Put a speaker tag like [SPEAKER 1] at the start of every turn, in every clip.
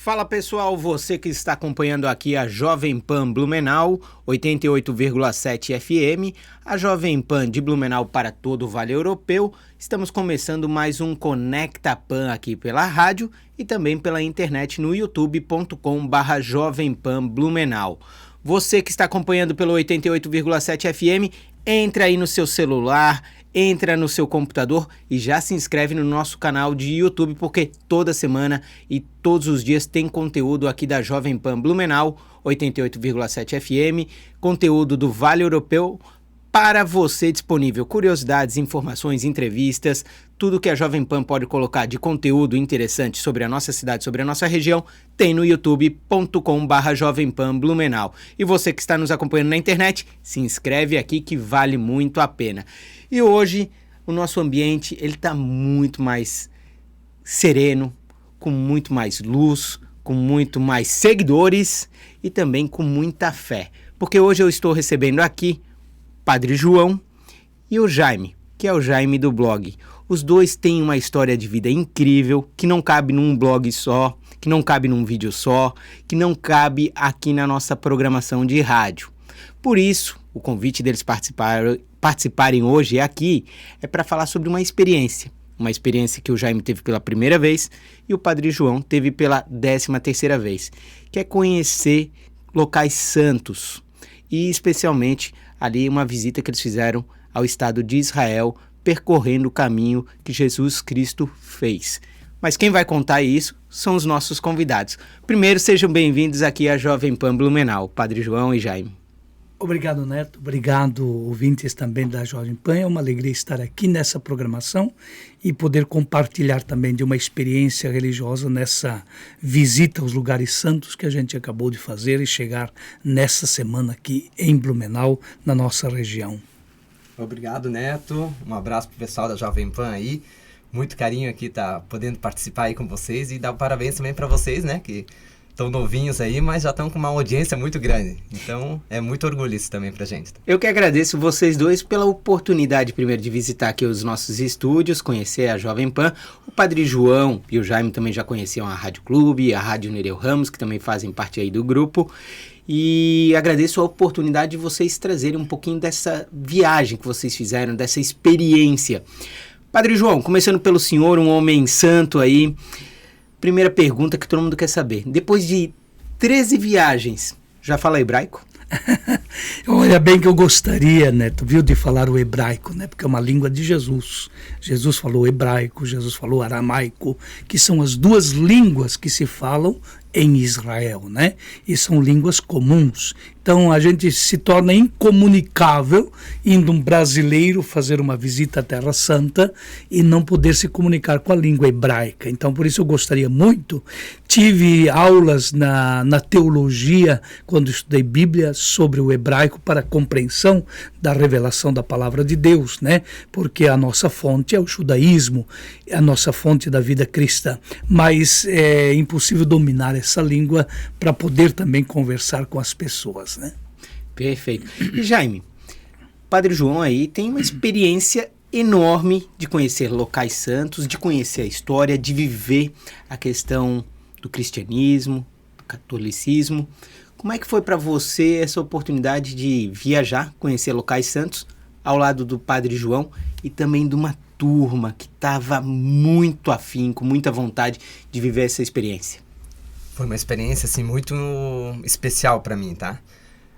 [SPEAKER 1] Fala pessoal, você que está acompanhando aqui a Jovem Pan Blumenau, 88,7 FM, a Jovem Pan de Blumenau para todo o Vale Europeu. Estamos começando mais um Conecta Pan aqui pela rádio e também pela internet no youtube.com/Jovem Pan Blumenau. Você que está acompanhando pelo 88,7 FM, entra aí no seu celular, entra no seu computador e já se inscreve no nosso canal de YouTube, porque toda semana e todos os dias tem conteúdo aqui da Jovem Pan Blumenau, 88,7 FM, conteúdo do Vale Europeu para você disponível. Curiosidades, informações, entrevistas, tudo que a Jovem Pan pode colocar de conteúdo interessante sobre a nossa cidade, sobre a nossa região, tem no youtube.com/Jovem Pan Blumenau. E você que está nos acompanhando na internet, se inscreve aqui que vale muito a pena. E hoje o nosso ambiente ele está muito mais sereno, com muito mais luz, com muito mais seguidores e também com muita fé. Porque hoje eu estou recebendo aqui Padre João e o Jaime, que é o Jaime do blog. Os dois têm uma história de vida incrível, que não cabe num blog só, que não cabe num vídeo só, que não cabe aqui na nossa programação de rádio. Por isso, o convite deles participarem hoje aqui é para falar sobre uma experiência que o Jaime teve pela primeira vez e o Padre João teve pela 13ª vez, que é conhecer locais santos e especialmente ali uma visita que eles fizeram ao estado de Israel, percorrendo o caminho que Jesus Cristo fez. Mas quem vai contar isso são os nossos convidados. Primeiro, sejam bem-vindos aqui à Jovem Pan Blumenau, Padre João e Jaime.
[SPEAKER 2] Obrigado, Neto. Obrigado, ouvintes também da Jovem Pan. É uma alegria estar aqui nessa programação e poder compartilhar também de uma experiência religiosa nessa visita aos lugares santos que a gente acabou de fazer e chegar nessa semana aqui em Blumenau, na nossa região.
[SPEAKER 3] Obrigado, Neto. Um abraço pro pessoal da Jovem Pan aí. Muito carinho aqui tá podendo participar aí com vocês e dar parabéns também para vocês, né, que estão novinhos aí, mas já estão com uma audiência muito grande. Então, é muito orgulho isso também pra gente.
[SPEAKER 1] Eu que agradeço vocês dois pela oportunidade, primeiro, de visitar aqui os nossos estúdios, conhecer a Jovem Pan. O Padre João e o Jaime também já conheciam a Rádio Clube, a Rádio Nereu Ramos, que também fazem parte aí do grupo. E agradeço a oportunidade de vocês trazerem um pouquinho dessa viagem que vocês fizeram, dessa experiência. Padre João, começando pelo senhor, um homem santo aí. Primeira pergunta que todo mundo quer saber. Depois de 13 viagens, já fala hebraico?
[SPEAKER 2] Olha bem que eu gostaria, Neto, viu, de falar o hebraico, né? Porque é uma língua de Jesus. Jesus falou hebraico, Jesus falou aramaico, que são as duas línguas que se falam em Israel, né? E são línguas comuns. Então a gente se torna incomunicável indo um brasileiro fazer uma visita à Terra Santa e não poder se comunicar com a língua hebraica. Então por isso eu gostaria muito. Tive aulas na teologia, quando estudei Bíblia, sobre o hebraico para a compreensão da revelação da palavra de Deus, né? Porque a nossa fonte é o judaísmo, a nossa fonte da vida cristã. Mas é impossível dominar essa língua para poder também conversar com as pessoas, né?
[SPEAKER 1] Perfeito. E Jaime, Padre João aí tem uma experiência enorme de conhecer locais santos, de conhecer a história, de viver a questão do cristianismo, do catolicismo. Como é que foi para você essa oportunidade de viajar, conhecer locais santos, ao lado do Padre João e também de uma turma que estava muito afim, com muita vontade de viver essa experiência?
[SPEAKER 3] Foi uma experiência, assim, muito especial para mim, tá?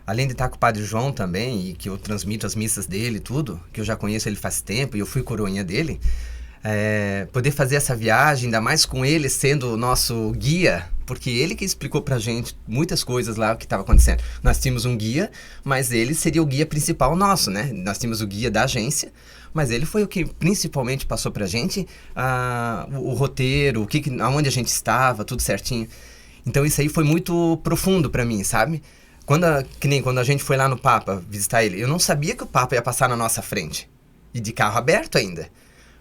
[SPEAKER 3] Além de estar com o Padre João também, e que eu transmito as missas dele e tudo, que eu já conheço ele faz tempo e eu fui coroinha dele, poder fazer essa viagem, ainda mais com ele sendo o nosso guia, porque ele que explicou pra gente muitas coisas lá que estava acontecendo. Nós tínhamos um guia, mas ele seria o guia principal nosso, né? Nós tínhamos o guia da agência, mas ele foi o que principalmente passou pra gente o roteiro, aonde a gente estava, tudo certinho. Então isso aí foi muito profundo pra mim, sabe? Que nem quando a gente foi lá no Papa visitar ele, eu não sabia que o Papa ia passar na nossa frente. E de carro aberto ainda.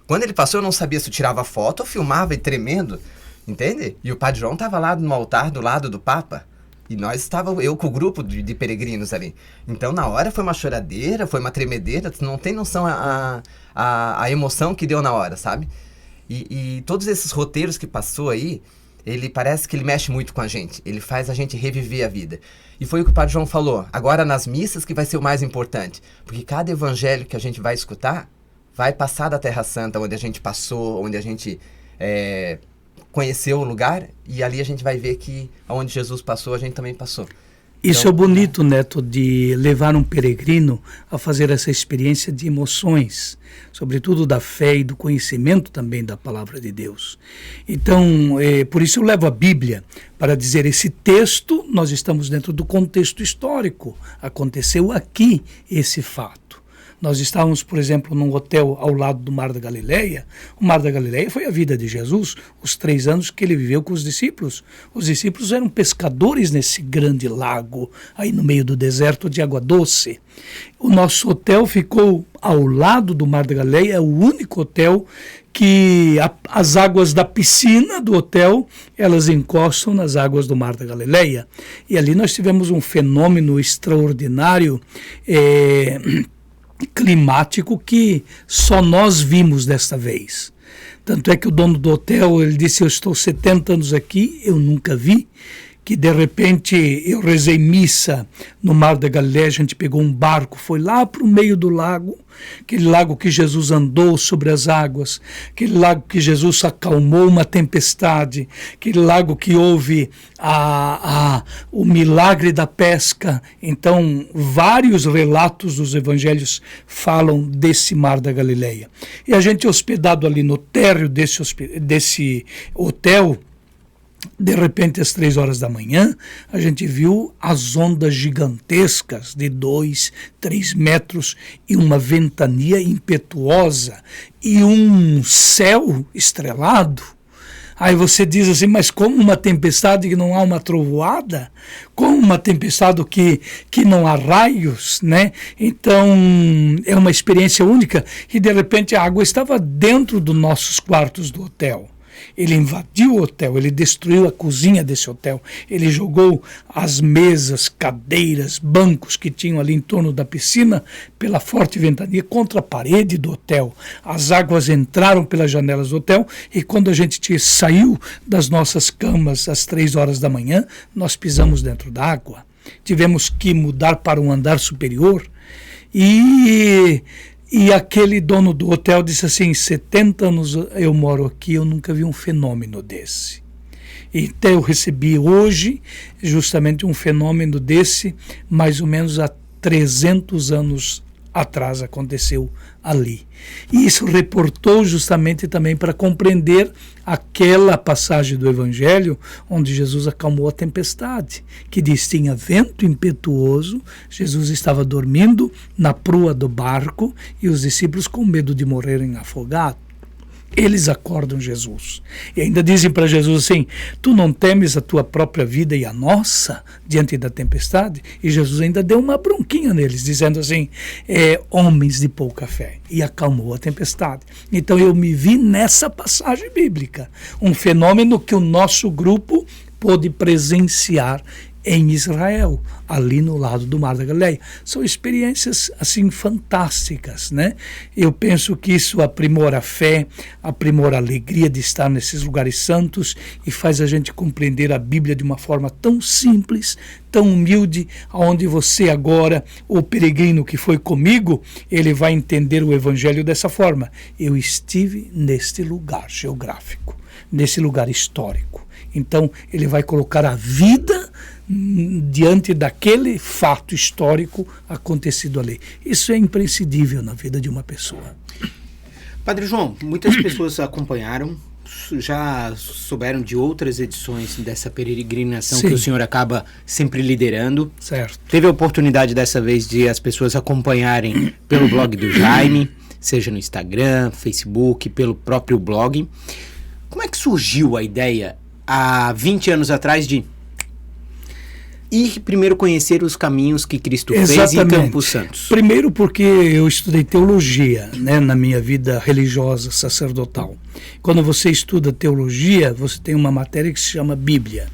[SPEAKER 3] Quando ele passou, eu não sabia se eu tirava foto ou filmava e tremendo, entende? E o Padre João estava lá no altar do lado do Papa. E eu com o grupo de peregrinos ali. Então na hora foi uma choradeira, foi uma tremedeira, tu não tem noção a emoção que deu na hora, sabe? E todos esses roteiros que passou aí, ele parece que ele mexe muito com a gente. Ele faz a gente reviver a vida. E foi o que o Padre João falou. Agora nas missas que vai ser o mais importante. Porque cada evangelho que a gente vai escutar vai passar da Terra Santa, onde a gente passou, onde a gente conheceu o lugar. E ali a gente vai ver que onde Jesus passou, a gente também passou.
[SPEAKER 2] Isso
[SPEAKER 3] Então,
[SPEAKER 2] é bonito, Neto, de levar um peregrino a fazer essa experiência de emoções, sobretudo da fé e do conhecimento também da palavra de Deus. Então, por isso eu levo a Bíblia para dizer, esse texto, nós estamos dentro do contexto histórico. Aconteceu aqui esse fato. Nós estávamos, por exemplo, num hotel ao lado do Mar da Galileia. O Mar da Galileia foi a vida de Jesus, os 3 anos que ele viveu com os discípulos. Os discípulos eram pescadores nesse grande lago, aí no meio do deserto de água doce. O nosso hotel ficou ao lado do Mar da Galileia, é o único hotel que as águas da piscina do hotel, elas encostam nas águas do Mar da Galileia. E ali nós tivemos um fenômeno extraordinário, climático, que só nós vimos desta vez. Tanto é que o dono do hotel, ele disse, eu estou 70 anos aqui, eu nunca vi, que de repente eu rezei missa no Mar da Galileia, a gente pegou um barco, foi lá para o meio do lago, aquele lago que Jesus andou sobre as águas, aquele lago que Jesus acalmou uma tempestade, aquele lago que houve o milagre da pesca. Então, vários relatos dos evangelhos falam desse Mar da Galileia. E a gente hospedado ali no térreo desse hotel, de repente, às 3 horas da manhã, a gente viu as ondas gigantescas de 2, 3 metros e uma ventania impetuosa e um céu estrelado. Aí você diz assim, mas como uma tempestade que não há uma trovoada? Como uma tempestade que não há raios, né? Então, é uma experiência única. E, de repente, a água estava dentro dos nossos quartos do hotel. Ele invadiu o hotel, ele destruiu a cozinha desse hotel, ele jogou as mesas, cadeiras, bancos que tinham ali em torno da piscina pela forte ventania contra a parede do hotel. As águas entraram pelas janelas do hotel e quando a gente saiu das nossas camas às 3 horas da manhã, nós pisamos dentro da água. Tivemos que mudar para um andar superior e aquele dono do hotel disse assim, 70 anos eu moro aqui, eu nunca vi um fenômeno desse. Então eu recebi hoje justamente um fenômeno desse, mais ou menos há 300 anos atrás aconteceu ali. E isso reportou justamente também para compreender aquela passagem do Evangelho onde Jesus acalmou a tempestade, que diz tinha vento impetuoso, Jesus estava dormindo na proa do barco e os discípulos com medo de morrerem afogados. Eles acordam Jesus e ainda dizem para Jesus assim, tu não temes a tua própria vida e a nossa diante da tempestade? E Jesus ainda deu uma bronquinha neles, dizendo assim, homens de pouca fé, e acalmou a tempestade. Então eu me vi nessa passagem bíblica, um fenômeno que o nosso grupo pôde presenciar em Israel, ali no lado do Mar da Galileia. São experiências assim fantásticas, né? Eu penso que isso aprimora a fé, aprimora a alegria de estar nesses lugares santos e faz a gente compreender a Bíblia de uma forma tão simples, tão humilde, onde você agora, o peregrino que foi comigo, ele vai entender o Evangelho dessa forma. Eu estive neste lugar geográfico, nesse lugar histórico. Então, ele vai colocar a vida diante daquele fato histórico acontecido ali. Isso é imprescindível na vida de uma pessoa.
[SPEAKER 1] Padre João, muitas pessoas acompanharam, já souberam de outras edições dessa peregrinação que o senhor acaba sempre liderando.
[SPEAKER 2] Certo.
[SPEAKER 1] Teve a oportunidade dessa vez de as pessoas acompanharem pelo blog do Jaime, seja no Instagram, Facebook, pelo próprio blog. Como é que surgiu a ideia há 20 anos atrás de ir primeiro conhecer os caminhos que Cristo fez em Campos Santos?
[SPEAKER 2] Primeiro porque eu estudei teologia, né, na minha vida religiosa, sacerdotal. Quando você estuda teologia, você tem uma matéria que se chama Bíblia.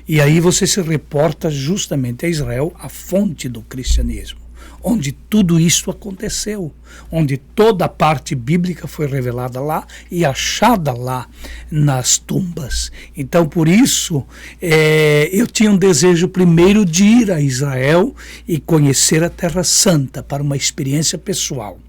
[SPEAKER 2] E aí você se reporta justamente a Israel, a fonte do cristianismo, onde tudo isso aconteceu. onde toda a parte bíblica foi revelada lá e achada lá nas tumbas. Então, por isso, eu tinha um desejo primeiro de ir a Israel e conhecer a Terra Santa para uma experiência pessoal.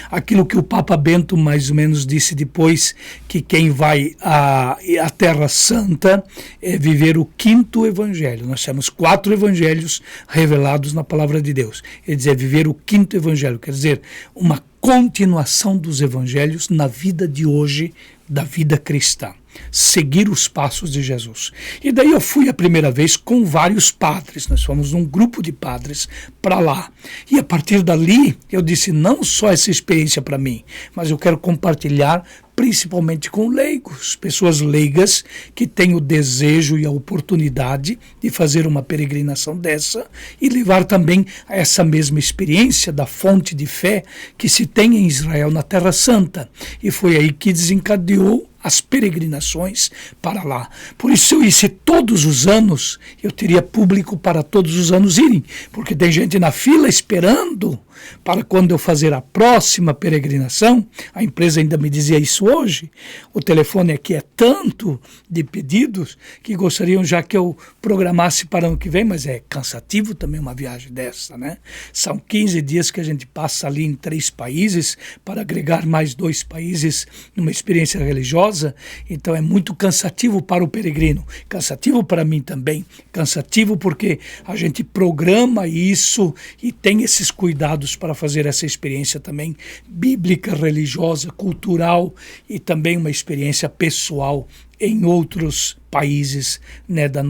[SPEAKER 2] Aquilo que o Papa Bento mais ou menos disse depois, que quem vai à Terra Santa é viver o 5º Evangelho. Nós temos 4 Evangelhos revelados na Palavra de Deus. Ele diz, viver o 5º Evangelho, quer dizer, uma continuação dos Evangelhos na vida de hoje, da vida cristã. Seguir os passos de Jesus. E daí eu fui a primeira vez com vários padres, nós fomos um grupo de padres para lá. E a partir dali eu disse, não só essa experiência para mim, mas eu quero compartilhar principalmente com leigos, pessoas leigas que têm o desejo e a oportunidade de fazer uma peregrinação dessa e levar também a essa mesma experiência da fonte de fé que se tem em Israel, na Terra Santa. E foi aí que desencadeou as peregrinações para lá. Por isso, se eu isse todos os anos, eu teria público para todos os anos irem, porque tem gente na fila esperando para quando eu fazer a próxima peregrinação. A empresa ainda me dizia isso hoje. O telefone aqui é tanto de pedidos que gostariam já que eu programasse para ano que vem, mas é cansativo também uma viagem dessa, né? São 15 dias que a gente passa ali em 3 países para agregar mais 2 países numa experiência religiosa. Então é muito cansativo para o peregrino, cansativo para mim também, cansativo porque a gente programa isso e tem esses cuidados para fazer essa experiência também bíblica, religiosa, cultural e também uma experiência pessoal em outros países, né, do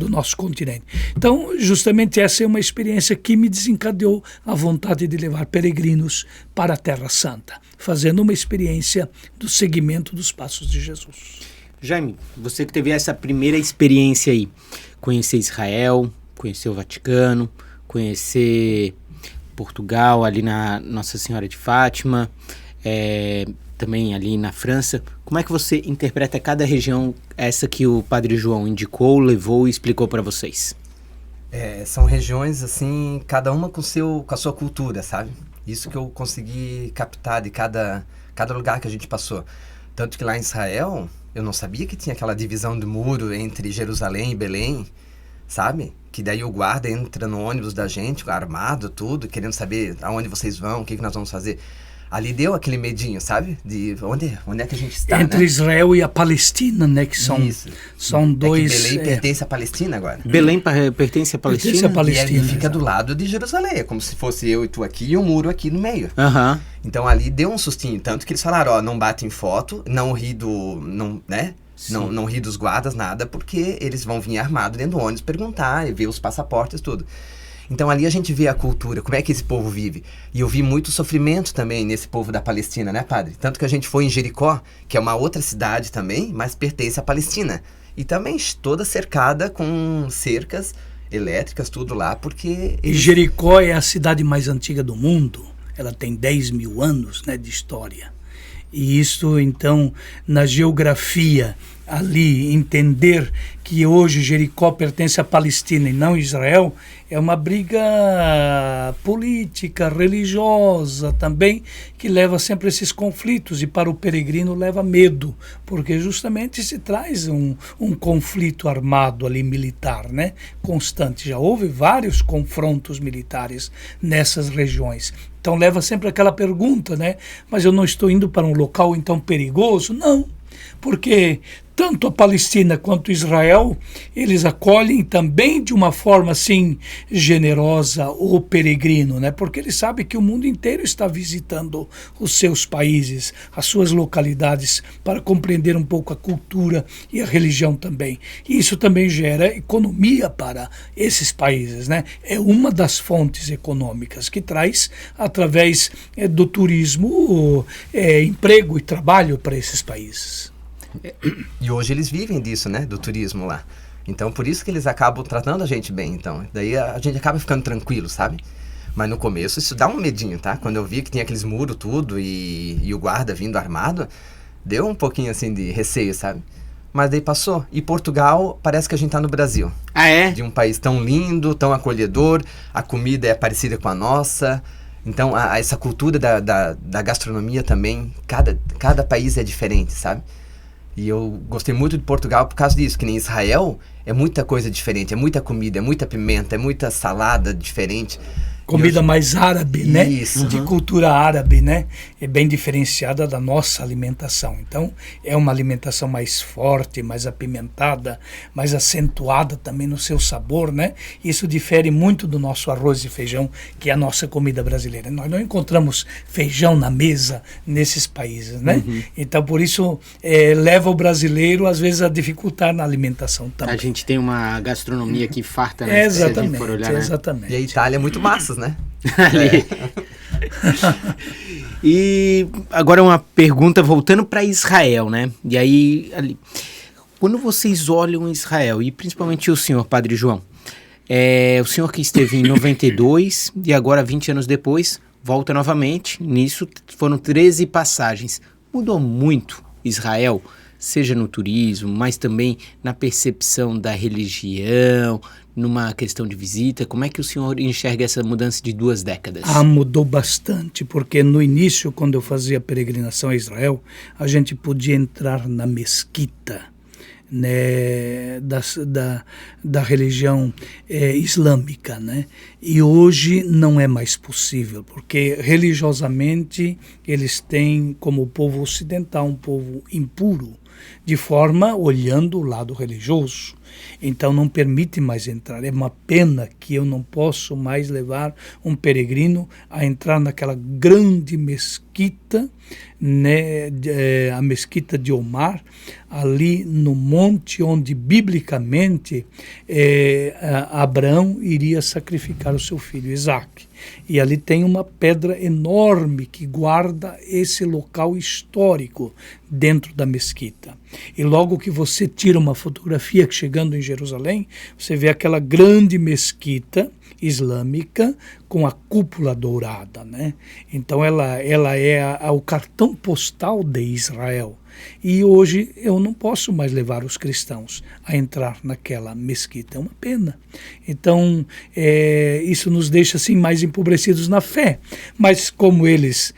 [SPEAKER 2] nosso continente. Então, justamente essa é uma experiência que me desencadeou a vontade de levar peregrinos para a Terra Santa, fazendo uma experiência do seguimento dos passos de Jesus.
[SPEAKER 1] Jaime, você que teve essa primeira experiência aí, conhecer Israel, conhecer o Vaticano, conhecer Portugal, ali na Nossa Senhora de Fátima, também ali na França. Como é que você interpreta cada região, essa que o Padre João indicou, levou e explicou para vocês?
[SPEAKER 3] São regiões, assim, cada uma com a sua cultura, sabe? Isso que eu consegui captar de cada lugar que a gente passou. Tanto que lá em Israel, eu não sabia que tinha aquela divisão do muro entre Jerusalém e Belém, sabe? Que daí o guarda entra no ônibus da gente, armado, tudo, querendo saber aonde vocês vão, o que nós vamos fazer. Ali deu aquele medinho, sabe? De onde é que a gente está,
[SPEAKER 2] entre, né? Israel e a Palestina, né? Que são dois...
[SPEAKER 3] que Belém pertence à Palestina agora.
[SPEAKER 1] Belém pertence à Palestina?
[SPEAKER 2] Pertence à Palestina.
[SPEAKER 3] E ali fica do lado de Jerusalém, é como se fosse eu e tu aqui e um muro aqui no meio.
[SPEAKER 1] Uhum.
[SPEAKER 3] Então ali deu um sustinho, tanto que eles falaram, não bate em foto, não ri né? Não ri dos guardas, nada, porque eles vão vir armados dentro do ônibus perguntar e ver os passaportes, tudo. Então ali a gente vê a cultura, como é que esse povo vive. E eu vi muito sofrimento também nesse povo da Palestina, né, padre? Tanto que a gente foi em Jericó, que é uma outra cidade também, mas pertence à Palestina. E também toda cercada com cercas elétricas, tudo lá, porque...
[SPEAKER 2] Jericó é a cidade mais antiga do mundo. Ela tem 10 mil anos, né, de história. E isso, então, na geografia, ali, entender que hoje Jericó pertence à Palestina e não a Israel, é uma briga política, religiosa também, que leva sempre a esses conflitos, e para o peregrino leva medo, porque justamente se traz um conflito armado ali, militar, né, constante. Já houve vários confrontos militares nessas regiões. Então leva sempre aquela pergunta, né, mas eu não estou indo para um local então perigoso? Não, porque tanto a Palestina quanto Israel, eles acolhem também de uma forma assim generosa o peregrino, né? Porque eles sabem que o mundo inteiro está visitando os seus países, as suas localidades, para compreender um pouco a cultura e a religião também. E isso também gera economia para esses países, né? É uma das fontes econômicas que traz, através do turismo, emprego e trabalho para esses países.
[SPEAKER 3] E hoje eles vivem disso, né? Do turismo lá. Então, por isso que eles acabam tratando a gente bem, então. Daí a gente acaba ficando tranquilo, sabe? Mas no começo isso dá um medinho, tá? Quando eu vi que tinha aqueles muros tudo e o guarda vindo armado, deu um pouquinho assim de receio, sabe? Mas daí passou. E Portugal, parece que a gente tá no Brasil.
[SPEAKER 1] Ah, é?
[SPEAKER 3] De um país tão lindo, tão acolhedor, a comida é parecida com a nossa. Então, essa cultura da gastronomia também, cada país é diferente, sabe? E eu gostei muito de Portugal por causa disso, que nem Israel é muita coisa diferente, é muita comida, é muita pimenta, é muita salada diferente.
[SPEAKER 2] Comida mais árabe, né?
[SPEAKER 3] Isso.
[SPEAKER 2] De cultura árabe, né? É bem diferenciada da nossa alimentação. Então, é uma alimentação mais forte, mais apimentada, mais acentuada também no seu sabor, né? Isso difere muito do nosso arroz e feijão, que é a nossa comida brasileira. Nós não encontramos feijão na mesa nesses países, né? Então, por isso, leva o brasileiro, às vezes, a dificultar na alimentação também.
[SPEAKER 1] A gente tem uma gastronomia que farta, né?
[SPEAKER 2] Exatamente,
[SPEAKER 1] se a gente for olhar, né?
[SPEAKER 2] exatamente.
[SPEAKER 3] E a Itália é muito massas, né?
[SPEAKER 1] Ali. E agora uma pergunta voltando para Israel, né? E aí, ali, quando vocês olham Israel, e principalmente o senhor, Padre João, o senhor que esteve em 92 e agora 20 anos depois, volta novamente, nisso foram 13 passagens. Mudou muito Israel, seja no turismo, mas também na percepção da religião, numa questão de visita? Como é que o senhor enxerga essa mudança de 2 décadas?
[SPEAKER 2] Mudou bastante, porque no início, quando eu fazia peregrinação a Israel, a gente podia entrar na mesquita, né, da religião islâmica, né? E hoje não é mais possível, porque religiosamente eles têm como povo ocidental um povo impuro, de forma olhando o lado religioso. Então não permite mais entrar. É uma pena que eu não posso mais levar um peregrino a entrar naquela grande mesquita, né, a mesquita de Omar, ali no monte onde biblicamente Abraão iria sacrificar o seu filho Isaac. E ali tem uma pedra enorme que guarda esse local histórico dentro da mesquita. E logo que você tira uma fotografia chegando em Jerusalém, você vê aquela grande mesquita islâmica com a cúpula dourada, né? Então ela é o cartão postal de Israel. E hoje eu não posso mais levar os cristãos a entrar naquela mesquita. É uma pena. Então, isso nos deixa assim mais empobrecidos na fé. Mas como eles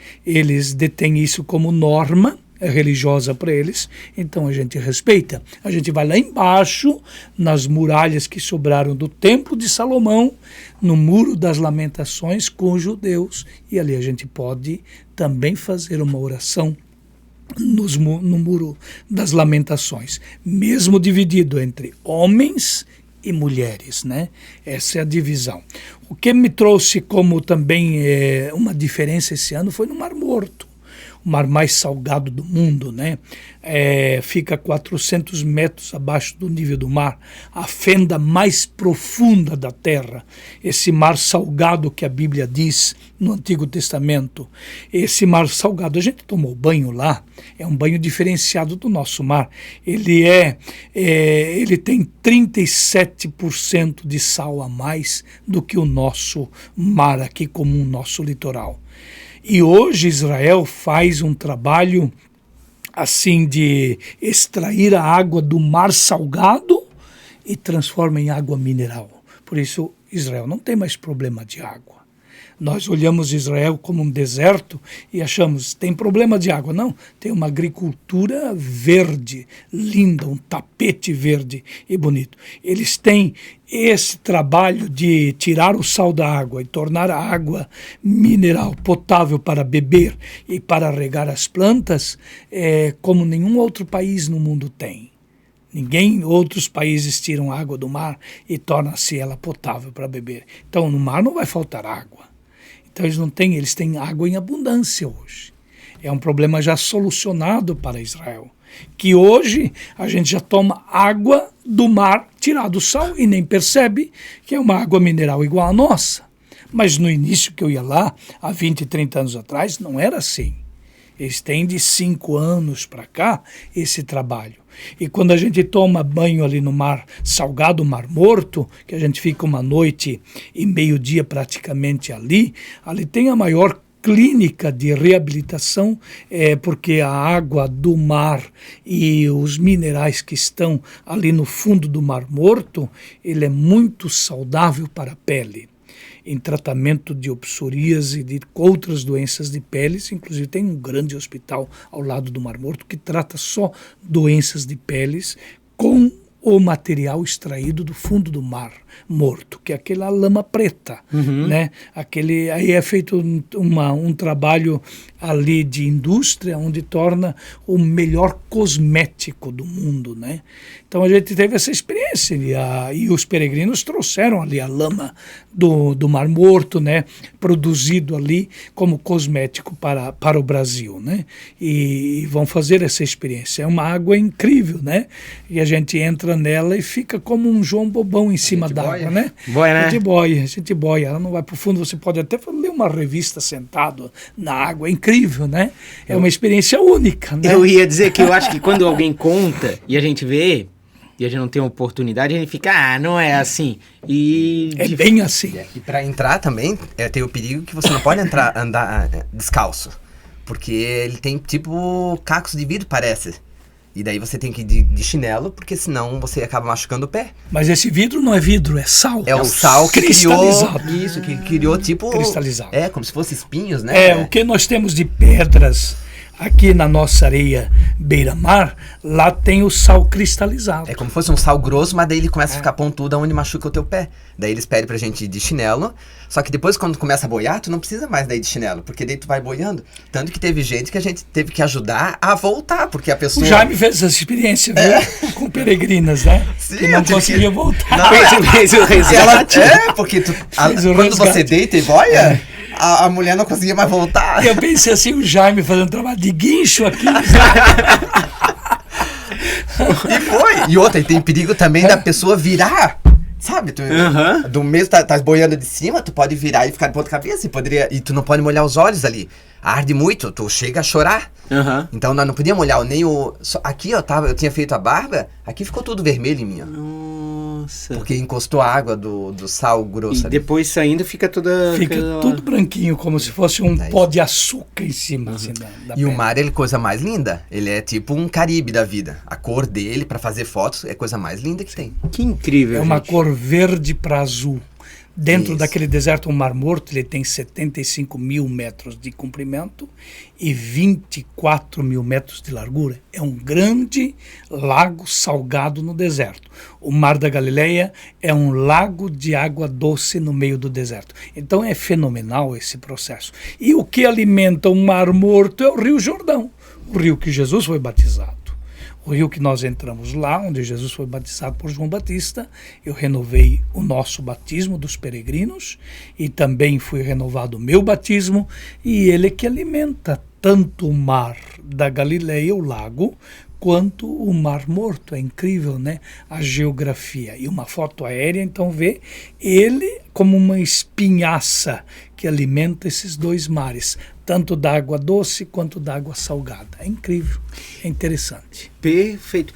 [SPEAKER 2] detêm isso como norma religiosa para eles, então a gente respeita. A gente vai lá embaixo, nas muralhas que sobraram do Templo de Salomão, no Muro das Lamentações com os judeus, e ali a gente pode também fazer uma oração no Muro das Lamentações, mesmo dividido entre homens e mulheres, né? Essa é a divisão. O que me trouxe como também uma diferença esse ano foi no Mar Morto, o mar mais salgado do mundo, né? Fica 400 metros abaixo do nível do mar, a fenda mais profunda da terra, esse mar salgado que a Bíblia diz no Antigo Testamento. Esse mar salgado, a gente tomou banho lá, é um banho diferenciado do nosso mar. Ele tem 37% de sal a mais do que o nosso mar aqui comum, nosso litoral. E hoje Israel faz um trabalho assim de extrair a água do mar salgado e transforma em água mineral. Por isso Israel não tem mais problema de água. Nós olhamos Israel como um deserto e achamos, tem problema de água. Não, tem uma agricultura verde, linda, um tapete verde e bonito. Eles têm esse trabalho de tirar o sal da água e tornar a água mineral potável para beber e para regar as plantas, como nenhum outro país no mundo tem. Outros países tiram água do mar e torna-se ela potável para beber. Então no mar não vai faltar água. Então eles têm água em abundância hoje. É um problema já solucionado para Israel, que hoje a gente já toma água do mar, tirado o sal, e nem percebe que é uma água mineral igual a nossa. Mas no início que eu ia lá, há 20, 30 anos atrás, não era assim. Eles têm de 5 anos para cá esse trabalho. E quando a gente toma banho ali no mar salgado, Mar Morto, que a gente fica uma noite e meio-dia praticamente ali tem a maior clínica de reabilitação, porque a água do mar e os minerais que estão ali no fundo do Mar Morto, ele é muito saudável para a pele. em tratamento de psoríase e de outras doenças de peles. Inclusive tem um grande hospital ao lado do Mar Morto que trata só doenças de peles com o material extraído do fundo do Mar Morto, que é aquela lama preta, né? Aí é feito um trabalho ali de indústria, onde torna o melhor cosmético do mundo, né? Então a gente teve essa experiência e os peregrinos trouxeram ali a lama do Mar Morto, né? Produzido ali como cosmético para o Brasil, né? E vão fazer essa experiência. É uma água incrível, né? E a gente entra nela e fica como um João Bobão em cima d'água, né?
[SPEAKER 1] Boia, né?
[SPEAKER 2] A gente boia. Ela não vai para o fundo, você pode até ler uma revista sentado na água. É incrível, né? É uma experiência única, né?
[SPEAKER 1] Eu ia dizer que eu acho que quando alguém conta e a gente vê e a gente não tem oportunidade, a gente fica, não é assim.
[SPEAKER 2] É bem assim.
[SPEAKER 3] E para entrar também, tem o perigo que você não pode andar descalço. Porque ele tem tipo cacos de vidro, parece. E daí você tem que ir de chinelo, porque senão você acaba machucando o pé.
[SPEAKER 2] Mas esse vidro não é vidro, é sal.
[SPEAKER 3] É o sal que
[SPEAKER 2] cristalizado.
[SPEAKER 3] Criou... Isso, que criou tipo...
[SPEAKER 2] Cristalizado.
[SPEAKER 3] Como se fosse espinhos, né?
[SPEAKER 2] O que nós temos de pedras aqui na nossa areia beira-mar, lá tem o sal cristalizado.
[SPEAKER 3] É como se fosse um sal grosso, mas daí ele começa a ficar pontudo onde machuca o teu pé. Daí eles pedem pra gente ir de chinelo, só que depois quando começa a boiar, tu não precisa mais daí de chinelo, porque daí tu vai boiando. Tanto que teve gente que a gente teve que ajudar a voltar, porque a pessoa...
[SPEAKER 2] O Jaime fez essa experiência, viu? Com peregrinas, né?
[SPEAKER 3] Sim,
[SPEAKER 2] que não conseguia voltar.
[SPEAKER 3] Não,
[SPEAKER 1] fez o resgate.
[SPEAKER 3] Porque quando você deita e boia... A mulher não conseguia mais voltar.
[SPEAKER 2] Eu pensei assim, o Jaime fazendo trabalho de guincho aqui.
[SPEAKER 3] E outra, e tem perigo também da pessoa virar. Sabe? Do mesmo, tá boiando de cima, tu pode virar e ficar de ponta cabeça. E tu não pode molhar os olhos ali. Arde muito, tu chega a chorar. Então nós não podíamos molhar nem o... Aqui eu tinha feito a barba, aqui ficou tudo vermelho em mim.
[SPEAKER 1] Nossa.
[SPEAKER 3] Porque encostou a água do sal grosso
[SPEAKER 1] e
[SPEAKER 3] ali.
[SPEAKER 1] depois saindo fica toda...
[SPEAKER 2] Fica tudo branquinho, como se fosse um pó de açúcar em cima. Assim, da
[SPEAKER 3] e
[SPEAKER 2] pele.
[SPEAKER 3] o mar é a coisa mais linda. Ele é tipo um Caribe da vida. A cor dele, pra fazer fotos, é a coisa mais linda que tem.
[SPEAKER 1] Que incrível,
[SPEAKER 2] É uma cor verde para azul. Dentro daquele deserto, o Mar Morto, ele tem 75 mil metros de comprimento e 24 mil metros de largura. É um grande lago salgado no deserto. O Mar da Galileia é um lago de água doce no meio do deserto. Então é fenomenal esse processo. E o que alimenta o Mar Morto é o Rio Jordão, o rio que Jesus foi batizado. O rio que nós entramos lá, onde Jesus foi batizado por João Batista, eu renovei o nosso batismo dos peregrinos e também foi renovado o meu batismo, e ele que alimenta tanto o mar da Galileia, o lago, quanto o Mar Morto. É incrível, né? A geografia. E uma foto aérea, então, vê ele como uma espinhaça que alimenta esses dois mares, tanto da água doce quanto da água salgada. É incrível, é interessante.
[SPEAKER 1] Perfeito.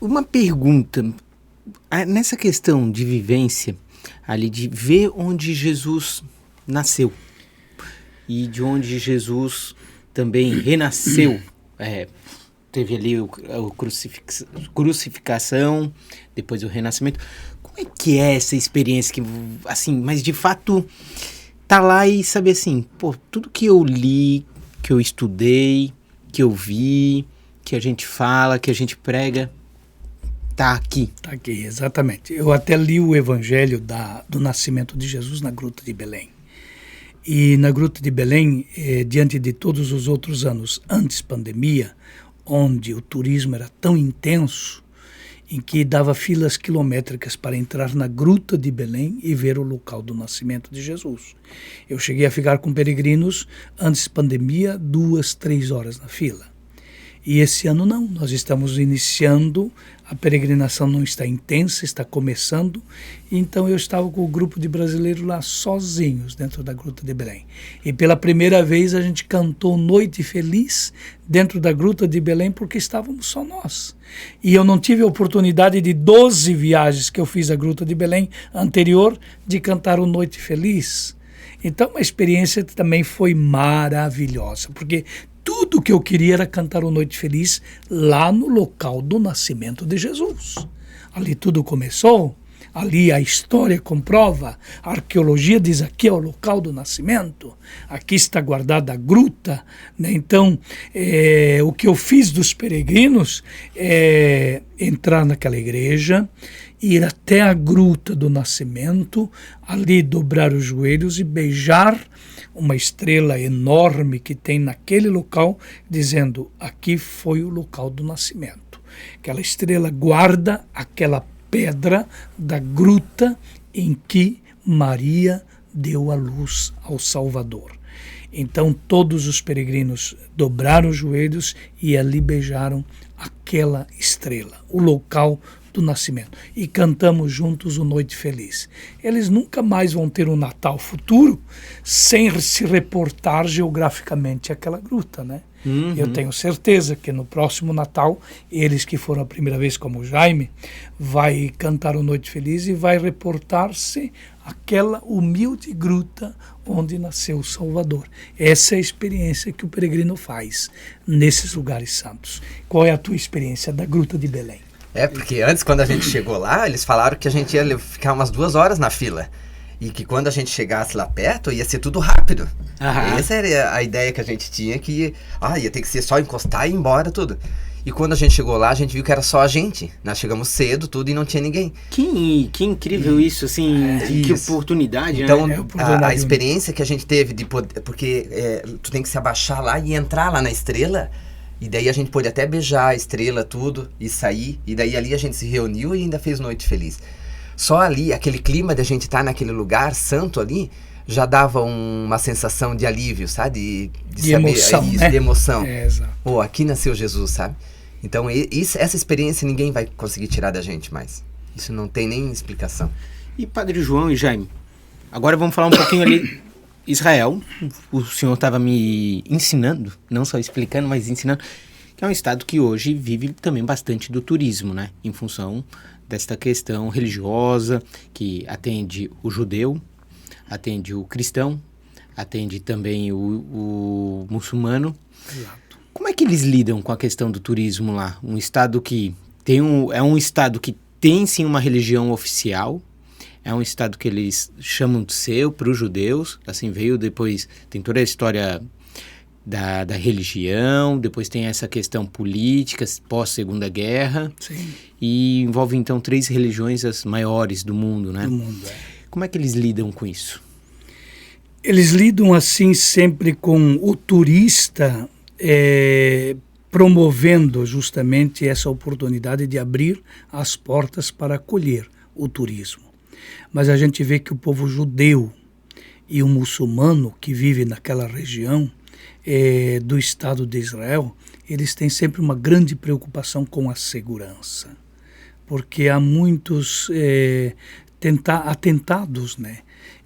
[SPEAKER 1] Uma pergunta, nessa questão de vivência, ali de ver onde Jesus nasceu e de onde Jesus também renasceu, teve ali a crucificação, depois o renascimento. Como é que é essa experiência que, assim, mas de fato tá lá e saber assim, tudo que eu li, que eu estudei, que eu vi, que a gente fala, que a gente prega, tá aqui.
[SPEAKER 2] Tá aqui, exatamente. Eu até li o evangelho do nascimento de Jesus na Gruta de Belém. E na Gruta de Belém, diante de todos os outros anos antes pandemia, onde o turismo era tão intenso, em que dava filas quilométricas para entrar na Gruta de Belém e ver o local do nascimento de Jesus. Eu cheguei a ficar com peregrinos, antes da pandemia, 2-3 horas na fila. E esse ano não, nós estamos iniciando, a peregrinação não está intensa, está começando, então eu estava com o grupo de brasileiros lá sozinhos dentro da Gruta de Belém. E pela primeira vez a gente cantou Noite Feliz dentro da Gruta de Belém porque estávamos só nós. E eu não tive a oportunidade de 12 viagens que eu fiz à Gruta de Belém anterior de cantar o Noite Feliz. Então a experiência também foi maravilhosa, porque tudo que eu queria era cantar o Noite Feliz lá no local do nascimento de Jesus. Ali tudo começou, Ali a história comprova, a arqueologia diz aqui é o local do nascimento, aqui está guardada a gruta, né? Então, o que eu fiz dos peregrinos é entrar naquela igreja, ir até a gruta do nascimento, ali dobrar os joelhos e beijar uma estrela enorme que tem naquele local, dizendo, aqui foi o local do nascimento. Aquela estrela guarda aquela pedra da gruta em que Maria deu a luz ao Salvador. Então todos os peregrinos dobraram os joelhos e ali beijaram aquela estrela, o local do nascimento, e cantamos juntos o Noite Feliz. Eles nunca mais vão ter um Natal futuro sem se reportar geograficamente àquela gruta, né? Eu tenho certeza que no próximo Natal, eles que foram a primeira vez, como o Jaime, vai cantar o Noite Feliz e vai reportar-se àquela humilde gruta onde nasceu o Salvador. Essa é a experiência que o peregrino faz nesses lugares santos. Qual é a tua experiência da Gruta de Belém?
[SPEAKER 3] Porque antes, quando a gente chegou lá, eles falaram que a gente ia ficar umas 2 horas na fila. E que quando a gente chegasse lá perto, ia ser tudo rápido. Essa era a ideia que a gente tinha, que ia ter que ser só encostar e ir embora, tudo. E quando a gente chegou lá, a gente viu que era só a gente. Nós chegamos cedo, tudo, e não tinha ninguém.
[SPEAKER 1] Que incrível isso, assim, que oportunidade,
[SPEAKER 3] então,
[SPEAKER 1] né?
[SPEAKER 3] A experiência que a gente teve de poder... Porque tu tem que se abaixar lá e entrar lá na estrela... E daí a gente pôde até beijar a estrela, tudo, e sair. E daí ali a gente se reuniu e ainda fez Noite Feliz. Só ali, aquele clima de a gente estar naquele lugar santo ali, já dava uma sensação de alívio, sabe? De saber,
[SPEAKER 2] emoção,
[SPEAKER 3] isso,
[SPEAKER 2] né?
[SPEAKER 3] De emoção.
[SPEAKER 2] Exato.
[SPEAKER 3] Aqui nasceu Jesus, sabe? Então essa experiência ninguém vai conseguir tirar da gente mais. Isso não tem nem explicação.
[SPEAKER 1] E Padre João e Jaime, agora vamos falar um pouquinho ali... Israel, o senhor estava me ensinando, não só explicando, mas ensinando, que é um estado que hoje vive também bastante do turismo, né? Em função desta questão religiosa, que atende o judeu, atende o cristão, atende também o muçulmano.
[SPEAKER 2] Exato.
[SPEAKER 1] Como é que eles lidam com a questão do turismo lá? Um estado que é um estado que tem sim uma religião oficial, é um estado que eles chamam de seu para os judeus, assim veio depois, tem toda a história da religião, depois tem essa questão política, pós-Segunda Guerra,
[SPEAKER 2] Sim.
[SPEAKER 1] E envolve então 3 religiões as maiores do mundo, né?
[SPEAKER 2] Do mundo,
[SPEAKER 1] Como é que eles lidam com isso?
[SPEAKER 2] Eles lidam assim sempre com o turista promovendo justamente essa oportunidade de abrir as portas para acolher o turismo. Mas a gente vê que o povo judeu e o muçulmano que vive naquela região do Estado de Israel, eles têm sempre uma grande preocupação com a segurança, porque há muitos atentados, né?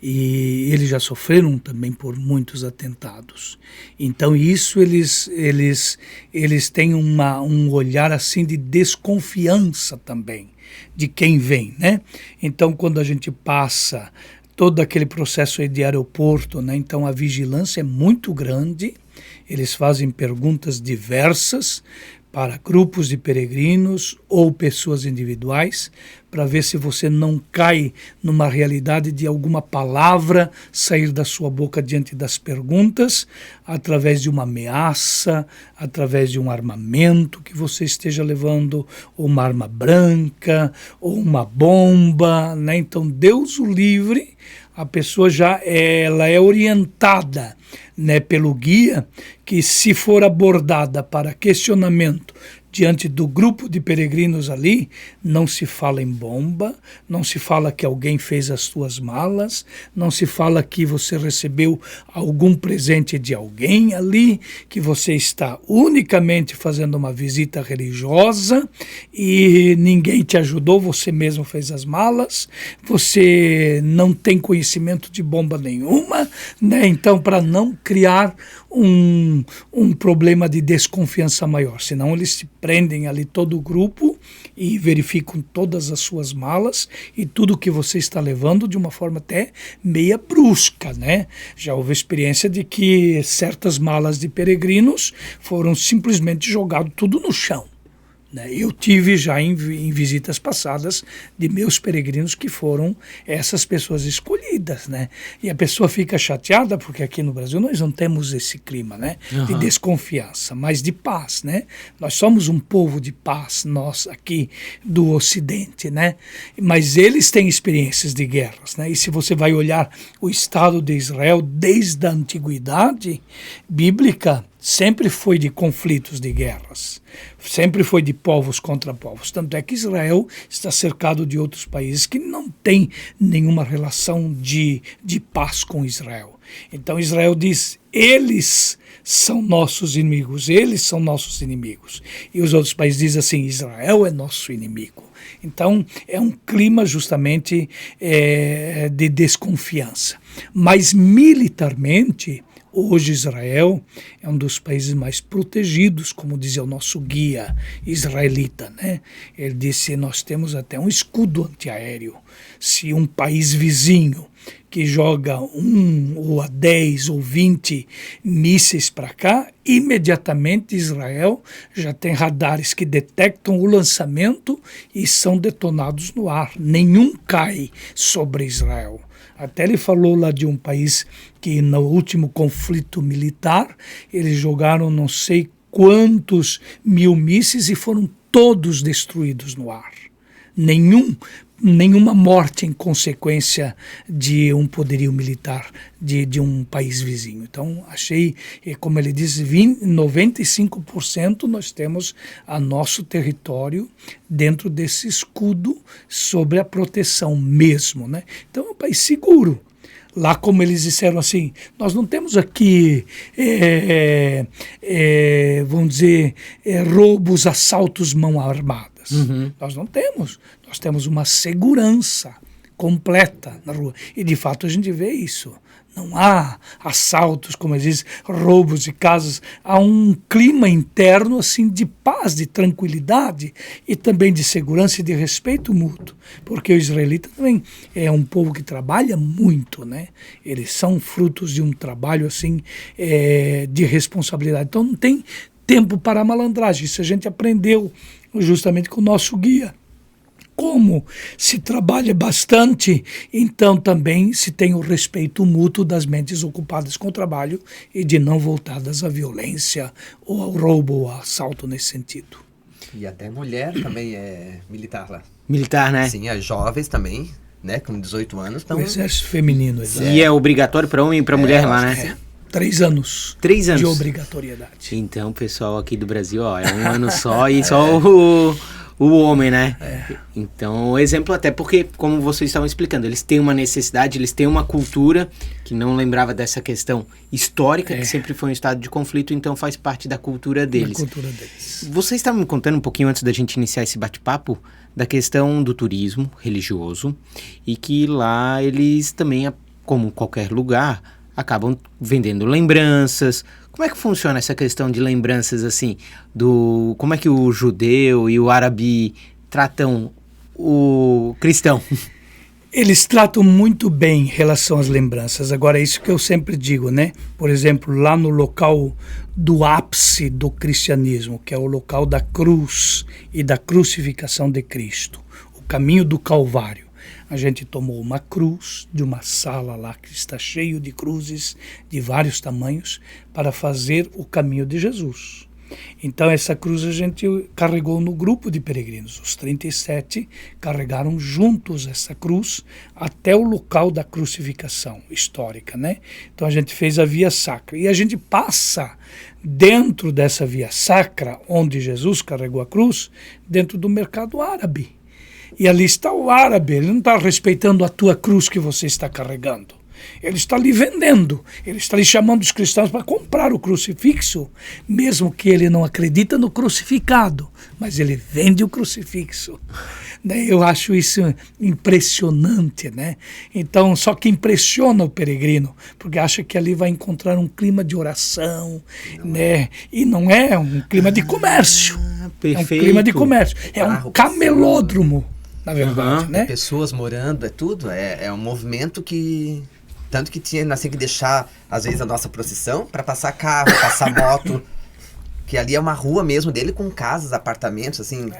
[SPEAKER 2] E eles já sofreram também por muitos atentados. Então isso eles têm um olhar assim de desconfiança também de quem vem, né? Então quando a gente passa todo aquele processo aí de aeroporto, né? Então a vigilância é muito grande, eles fazem perguntas diversas para grupos de peregrinos ou pessoas individuais, para ver se você não cai numa realidade de alguma palavra sair da sua boca diante das perguntas, através de uma ameaça, através de um armamento que você esteja levando, ou uma arma branca, ou uma bomba, né? Então, Deus o livre, a pessoa ela é orientada, né, pelo guia, que se for abordada para questionamento diante do grupo de peregrinos ali, não se fala em bomba, não se fala que alguém fez as suas malas, não se fala que você recebeu algum presente de alguém ali, que você está unicamente fazendo uma visita religiosa e ninguém te ajudou, você mesmo fez as malas, você não tem conhecimento de bomba nenhuma, né? Então, para não criar um problema de desconfiança maior, senão eles se prendem ali todo o grupo e verificam todas as suas malas e tudo que você está levando de uma forma até meia brusca, né? Já houve experiência de que certas malas de peregrinos foram simplesmente jogadas tudo no chão, né? Eu tive já em visitas passadas de meus peregrinos que foram essas pessoas escolhidas, né? E a pessoa fica chateada porque aqui no Brasil nós não temos esse clima, né? De desconfiança, mas de paz, né? Nós somos um povo de paz, nós aqui do Ocidente, né? Mas eles têm experiências de guerras, né? E se você vai olhar o Estado de Israel desde a antiguidade bíblica, sempre foi de conflitos, de guerras. Sempre foi de povos contra povos. Tanto é que Israel está cercado de outros países que não têm nenhuma relação de paz com Israel. Então Israel diz, eles são nossos inimigos, eles são nossos inimigos. E os outros países dizem assim, Israel é nosso inimigo. Então é um clima justamente de desconfiança. Mas militarmente, hoje Israel é um dos países mais protegidos, como dizia o nosso guia israelita, né? Ele disse, nós temos até um escudo antiaéreo. Se um país vizinho que joga 1 ou 10 ou 20 mísseis para cá, imediatamente Israel já tem radares que detectam o lançamento e são detonados no ar. Nenhum cai sobre Israel. Até ele falou lá de um país que no último conflito militar eles jogaram não sei quantos mil mísseis e foram todos destruídos no ar. Nenhuma morte em consequência de um poderio militar de um país vizinho. Então, achei, como ele diz, 95% nós temos a nosso território dentro desse escudo sobre a proteção mesmo, né? Então, é um país seguro. Lá, como eles disseram assim, nós não temos aqui, vamos dizer, roubos, assaltos mão armadas. Nós não temos. Nós temos uma segurança completa na rua. E, de fato, a gente vê isso. Não há assaltos, como eles dizem, roubos de casas. Há um clima interno assim de paz, de tranquilidade e também de segurança e de respeito mútuo. Porque o israelita também é um povo que trabalha muito, né? Eles são frutos de um trabalho assim de responsabilidade. Então não tem tempo para a malandragem. Isso a gente aprendeu justamente com o nosso guia. Como se trabalha bastante, então também se tem o respeito mútuo das mentes ocupadas com o trabalho e de não voltadas à violência ou ao roubo ou ao assalto nesse sentido.
[SPEAKER 3] E até mulher também é militar lá.
[SPEAKER 1] Militar, né?
[SPEAKER 3] Sim, as jovens também, né, com 18 anos.
[SPEAKER 2] O exército feminino.
[SPEAKER 1] E é obrigatório para homem e para mulher lá, né?
[SPEAKER 2] 3 anos.
[SPEAKER 1] 3 anos.
[SPEAKER 2] De obrigatoriedade.
[SPEAKER 1] Então, o pessoal aqui do Brasil, ó, é 1 ano só e só o homem, né? Então, exemplo até porque, como vocês estavam explicando, eles têm uma necessidade, eles têm uma cultura que não lembrava dessa questão histórica, que sempre foi um estado de conflito, então faz parte da cultura deles.
[SPEAKER 2] Da cultura deles.
[SPEAKER 1] Vocês estavam me contando um pouquinho antes da gente iniciar esse bate-papo da questão do turismo religioso e que lá eles também, como qualquer lugar, acabam vendendo lembranças. Como é que funciona essa questão de lembranças, assim, como é que o judeu e o árabe tratam o cristão?
[SPEAKER 2] Eles tratam muito bem em relação às lembranças. Agora, é isso que eu sempre digo, né? Por exemplo, lá no local do ápice do cristianismo, que é o local da cruz e da crucificação de Cristo, o caminho do Calvário. A gente tomou uma cruz de uma sala lá que está cheio de cruzes de vários tamanhos para fazer o caminho de Jesus. Então essa cruz a gente carregou no grupo de peregrinos. Os 37 carregaram juntos essa cruz até o local da crucificação histórica, né? Então a gente fez a Via Sacra. E a gente passa dentro dessa Via Sacra, onde Jesus carregou a cruz, dentro do mercado árabe. E ali está o árabe, ele não está respeitando a tua cruz que você está carregando. Ele está lhe vendendo, ele está lhe chamando os cristãos para comprar o crucifixo, mesmo que ele não acredita no crucificado, mas ele vende o crucifixo. Eu acho isso impressionante, né? Então, só que impressiona o peregrino, porque acha que ali vai encontrar um clima de oração, né? E não é um clima de comércio.
[SPEAKER 1] Perfeito.
[SPEAKER 2] É um clima de comércio, é um camelódromo, na verdade, né?
[SPEAKER 3] Pessoas morando, é tudo, é um movimento que... Tanto que tinha assim, que deixar, às vezes, a nossa procissão para passar carro, passar moto. Que ali é uma rua mesmo dele com casas, apartamentos, assim,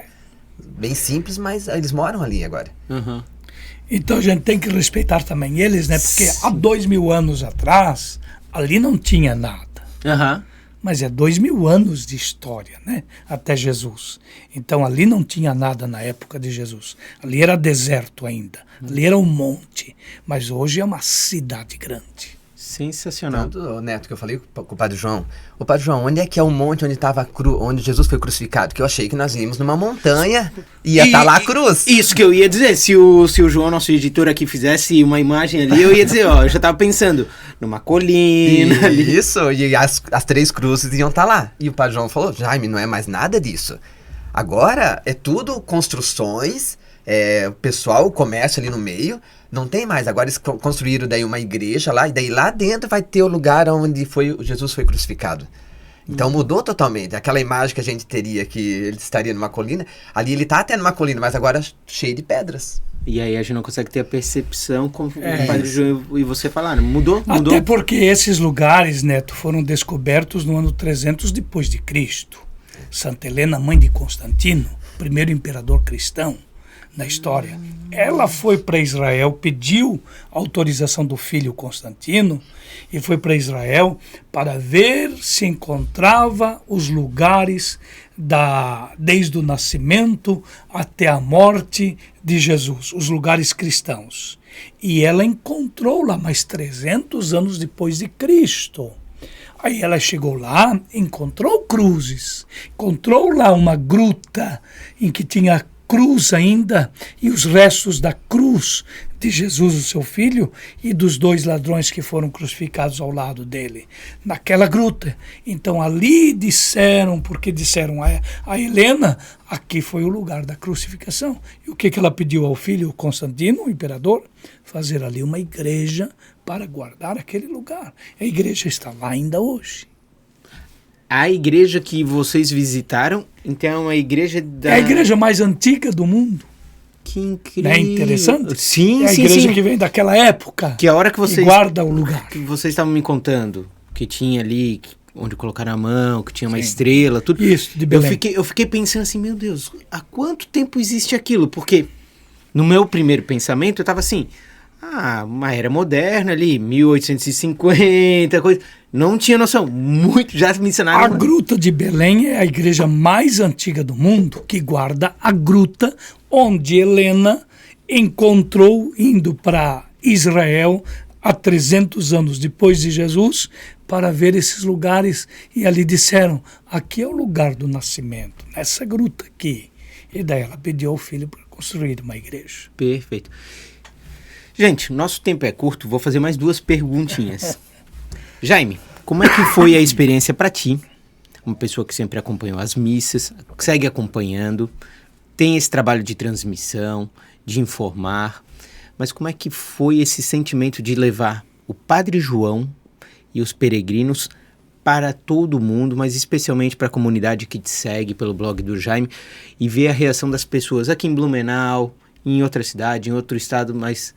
[SPEAKER 3] bem simples, mas eles moram ali agora.
[SPEAKER 1] Uhum.
[SPEAKER 2] Então a gente tem que respeitar também eles, né? Porque há 2000 anos atrás, ali não tinha nada.
[SPEAKER 1] Uhum.
[SPEAKER 2] Mas é 2000 anos de história, né? Até Jesus. Então ali não tinha nada na época de Jesus. Ali era deserto ainda. Ali era um monte. Mas hoje é uma cidade grande.
[SPEAKER 1] Sensacional.
[SPEAKER 3] Tanto, Neto, que eu falei com o Padre João. Ô, Padre João, onde é que é o monte onde estava onde Jesus foi crucificado? Que eu achei que nós íamos numa montanha e ia estar lá a cruz.
[SPEAKER 1] Isso que eu ia dizer. Se o João, nosso editor aqui, fizesse uma imagem ali, eu ia dizer, ó, eu já tava pensando numa colina.
[SPEAKER 3] Isso, e as 3 cruzes iam estar lá. E o Padre João falou, Jaime, não é mais nada disso. Agora é tudo construções, o pessoal, o comércio ali no meio. Não tem mais. Agora eles construíram daí uma igreja lá, e daí lá dentro vai ter o lugar onde Jesus foi crucificado. Então mudou totalmente. Aquela imagem que a gente teria que ele estaria numa colina, ali ele está até numa colina, mas agora cheio de pedras.
[SPEAKER 1] E aí a gente não consegue ter a percepção como o Padre João e você falaram. Mudou?
[SPEAKER 2] Até porque esses lugares, Neto, foram descobertos no ano 300 depois de Cristo. Santa Helena, mãe de Constantino, primeiro imperador cristão na história, ela foi para Israel, pediu autorização do filho Constantino e foi para Israel para ver se encontrava os lugares desde o nascimento até a morte de Jesus, os lugares cristãos. E ela encontrou lá mais 300 anos depois de Cristo. Aí ela chegou lá, encontrou cruzes, encontrou lá uma gruta em que tinha cruz ainda, e os restos da cruz de Jesus, o seu filho, e dos 2 ladrões que foram crucificados ao lado dele, naquela gruta. Então ali disseram, porque disseram a Helena, aqui foi o lugar da crucificação. E o que ela pediu ao filho Constantino, o imperador? Fazer ali uma igreja para guardar aquele lugar. A igreja está lá ainda hoje.
[SPEAKER 1] A igreja que vocês visitaram, então, é a igreja
[SPEAKER 2] É a igreja mais antiga do mundo.
[SPEAKER 1] Que incrível.
[SPEAKER 2] Não é interessante?
[SPEAKER 1] Sim,
[SPEAKER 2] é a
[SPEAKER 1] sim,
[SPEAKER 2] igreja
[SPEAKER 1] sim.
[SPEAKER 2] que vem daquela época.
[SPEAKER 1] Que a hora que vocês...
[SPEAKER 2] guarda o lugar.
[SPEAKER 1] Que vocês estavam me contando, que tinha ali, onde colocaram a mão, que tinha uma estrela, tudo.
[SPEAKER 2] Isso, de Belém.
[SPEAKER 1] Eu fiquei pensando assim, meu Deus, há quanto tempo existe aquilo? Porque no meu primeiro pensamento, eu estava assim... uma era moderna ali, 1850, coisa. Não tinha noção. Muito já me ensinaram.
[SPEAKER 2] A Gruta de Belém é a igreja mais antiga do mundo, que guarda a gruta onde Helena encontrou, indo para Israel há 300 anos depois de Jesus, para ver esses lugares. E ali disseram, aqui é o lugar do nascimento, nessa gruta aqui. E daí ela pediu ao filho para construir uma igreja.
[SPEAKER 1] Perfeito. Gente, nosso tempo é curto, vou fazer mais 2 perguntinhas. Jaime, como é que foi a experiência para ti? Uma pessoa que sempre acompanhou as missas, segue acompanhando, tem esse trabalho de transmissão, de informar, mas como é que foi esse sentimento de levar o Padre João e os peregrinos para todo mundo, mas especialmente para a comunidade que te segue pelo blog do Jaime, e ver a reação das pessoas aqui em Blumenau, em outra cidade, em outro estado, mas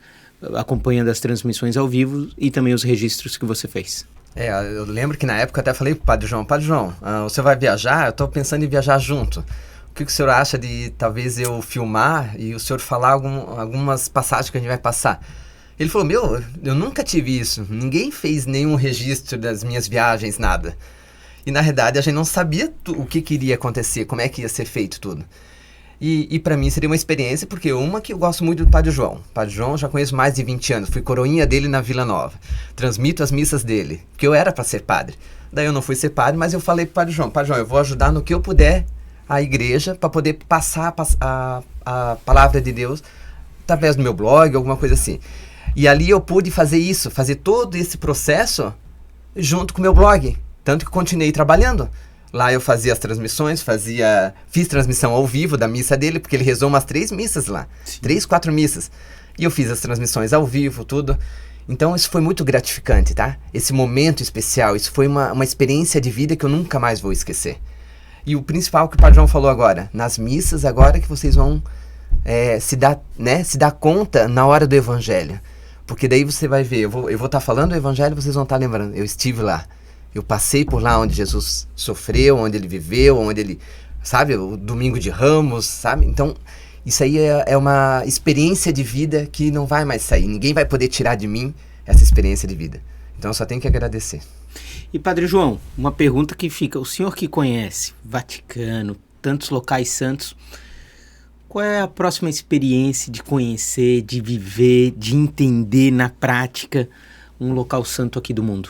[SPEAKER 1] acompanhando as transmissões ao vivo e também os registros que você fez?
[SPEAKER 3] Eu lembro que na época eu até falei pro Padre João, você vai viajar? Eu tô pensando em viajar junto. O que o senhor acha de talvez eu filmar e o senhor falar algumas passagens que a gente vai passar? Ele falou, eu nunca tive isso, ninguém fez nenhum registro das minhas viagens, nada. E na realidade a gente não sabia o que iria acontecer, como é que ia ser feito tudo. E para mim seria uma experiência, porque que eu gosto muito do Padre João. O Padre João eu já conheço mais de 20 anos, fui coroinha dele na Vila Nova. Transmito as missas dele, porque eu era para ser padre. Daí eu não fui ser padre, mas eu falei pro Padre João, eu vou ajudar no que eu puder a igreja para poder passar a palavra de Deus através do meu blog, alguma coisa assim. E ali eu pude fazer todo esse processo junto com o meu blog, tanto que continuei trabalhando. Lá eu fazia as transmissões, fiz transmissão ao vivo da missa dele, porque ele rezou umas 3 missas lá. Sim. 3, 4 missas. E eu fiz as transmissões ao vivo, tudo. Então isso foi muito gratificante, tá? Esse momento especial, isso foi uma experiência de vida que eu nunca mais vou esquecer. E o principal que o Padre João falou agora, nas missas agora que vocês vão se dar conta na hora do Evangelho. Porque daí você vai ver, eu vou estar falando o Evangelho e vocês vão estar lembrando, eu estive lá. Eu passei por lá onde Jesus sofreu, onde ele viveu, onde ele, sabe, o domingo de Ramos, sabe? Então, isso aí é uma experiência de vida que não vai mais sair. Ninguém vai poder tirar de mim essa experiência de vida. Então, eu só tenho que agradecer.
[SPEAKER 1] E Padre João, uma pergunta que fica, o senhor que conhece Vaticano, tantos locais santos, qual é a próxima experiência de conhecer, de viver, de entender na prática um local santo aqui do mundo?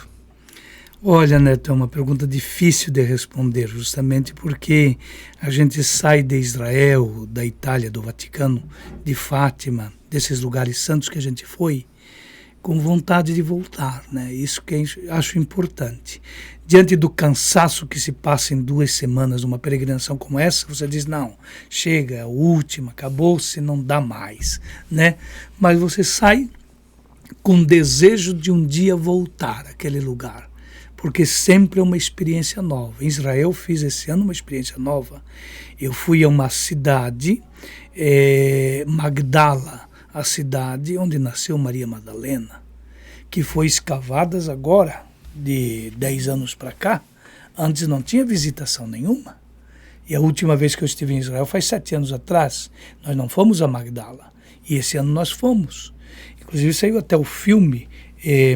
[SPEAKER 2] Olha, Neto, é uma pergunta difícil de responder, justamente porque a gente sai de Israel, da Itália, do Vaticano, de Fátima, desses lugares santos que a gente foi, com vontade de voltar, né? Isso que eu acho importante. Diante do cansaço que se passa em 2 semanas numa peregrinação como essa, você diz, não, chega, é a última, acabou-se, não dá mais, né? Mas você sai com desejo de um dia voltar àquele lugar, porque sempre é uma experiência nova. Em Israel fiz esse ano uma experiência nova. Eu fui a uma cidade, Magdala, a cidade onde nasceu Maria Madalena, que foi escavada agora, de 10 anos para cá. Antes não tinha visitação nenhuma. E a última vez que eu estive em Israel faz 7 anos atrás. Nós não fomos a Magdala. E esse ano nós fomos. Inclusive saiu até o filme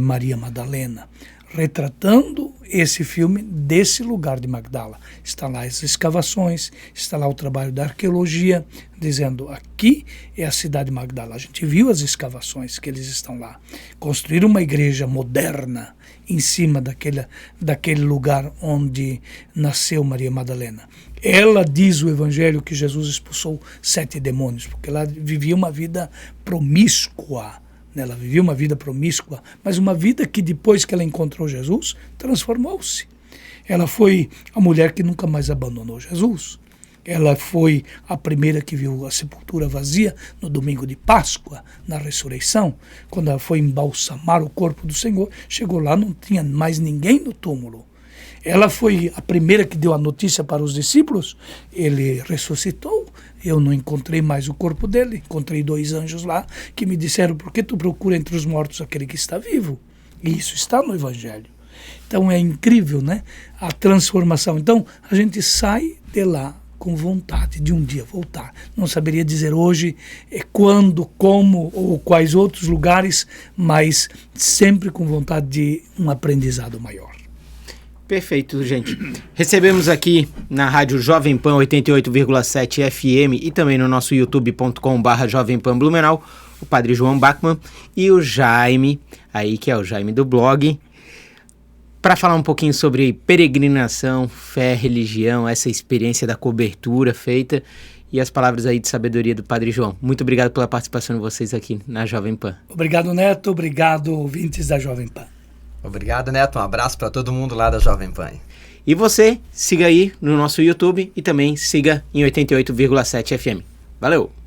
[SPEAKER 2] Maria Madalena, retratando esse filme desse lugar de Magdala. Está lá as escavações, está lá o trabalho da arqueologia, dizendo, aqui é a cidade de Magdala. A gente viu as escavações que eles estão lá. Construíram uma igreja moderna em cima daquele lugar onde nasceu Maria Madalena. Ela diz o Evangelho que Jesus expulsou 7 demônios, porque ela vivia uma vida promíscua. Ela vivia uma vida promíscua, mas uma vida que depois que ela encontrou Jesus, transformou-se. Ela foi a mulher que nunca mais abandonou Jesus. Ela foi a primeira que viu a sepultura vazia no domingo de Páscoa, na ressurreição. Quando ela foi embalsamar o corpo do Senhor, chegou lá, não tinha mais ninguém no túmulo. Ela foi a primeira que deu a notícia para os discípulos. Ele ressuscitou. Eu não encontrei mais o corpo dele. Encontrei 2 anjos lá que me disseram, por que tu procura entre os mortos aquele que está vivo? E isso está no Evangelho. Então é incrível, né? A transformação. Então a gente sai de lá com vontade de um dia voltar. Não saberia dizer hoje quando, como ou quais outros lugares, mas sempre com vontade de um aprendizado maior.
[SPEAKER 1] Perfeito, gente. Recebemos aqui na Rádio Jovem Pan 88,7 FM e também no nosso youtube.com/Jovem Pan Blumenau, o Padre João Bachmann e o Jaime, aí que é o Jaime do blog, para falar um pouquinho sobre peregrinação, fé, religião, essa experiência da cobertura feita e as palavras aí de sabedoria do Padre João. Muito obrigado pela participação de vocês aqui na Jovem Pan.
[SPEAKER 2] Obrigado, Neto. Obrigado, ouvintes da Jovem Pan.
[SPEAKER 3] Obrigado, Neto. Um abraço para todo mundo lá da Jovem Pan.
[SPEAKER 1] E você, siga aí no nosso YouTube e também siga em 88,7 FM. Valeu!